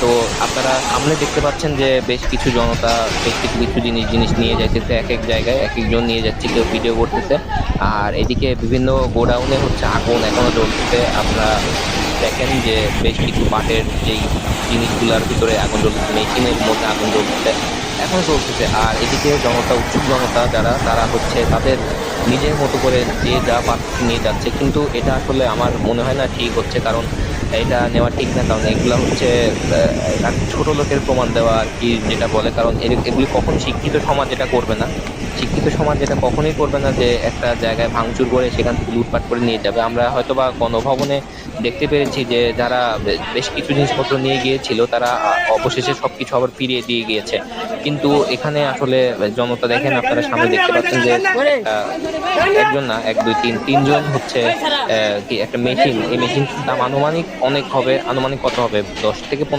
তো আপনারা সামনে দেখতে পাচ্ছেন যে বেশ কিছু জনতা বেশ কিছু কিছু জিনিস নিয়ে যাইতেছে এক এক জায়গায়, এক একজন নিয়ে যাচ্ছে, কেউ ভিডিও করতেছে। আর এদিকে বিভিন্ন গোডাউনে হচ্ছে আগুন এখনো জ্বলতেছে। আপনারা দেখেন যে বেশ কিছু পাটের যেই জিনিসগুলোর ভিতরে আগুন জ্বলতেছে, মেশিনের মধ্যে আগুন জ্বলতেছে, এখনো চলতেছে। আর এদিকে জনতা, উৎসুক জনতা যারা, তারা হচ্ছে তাদের নিজের মতো করে যে যা পারছে নিয়ে যাচ্ছে। কিন্তু এটা আসলে আমার মনে হয় না ঠিক হচ্ছে, কারণ এটা নেওয়া ঠিক না। কারণ এগুলা হচ্ছে ছোট লোকের প্রমাণ দেওয়া আর কি, যেটা বলে। কারণ এগুলি কখন শিক্ষিত সমাজ এটা করবে না। শিক্ষিত সমাজ এটা কখনোই করবে না যে একটা জায়গায় ভাঙচুর করে সেখান থেকে লুটপাট করে নিয়ে যাবে। আমরা হয়তোবা গণভবনে দেখতে পেরেছি যে যারা বেশ কিছু জিনিসপত্র নিয়ে গিয়েছিল, তারা অবশেষে সবকিছু আবার ফিরিয়ে দিয়ে গিয়েছে। কিন্তু এখানে আসলে জনতা দেখেন, আপনারা সামনে দেখতে পাচ্ছেন যে একটা, একজন না, এক দুই তিন, তিনজন হচ্ছে কি একটা মেশিন, এই মেশিনটার দাম আনুমানিক অনেক হবে। আনুমানিক কত হবে, 10 থেকে 15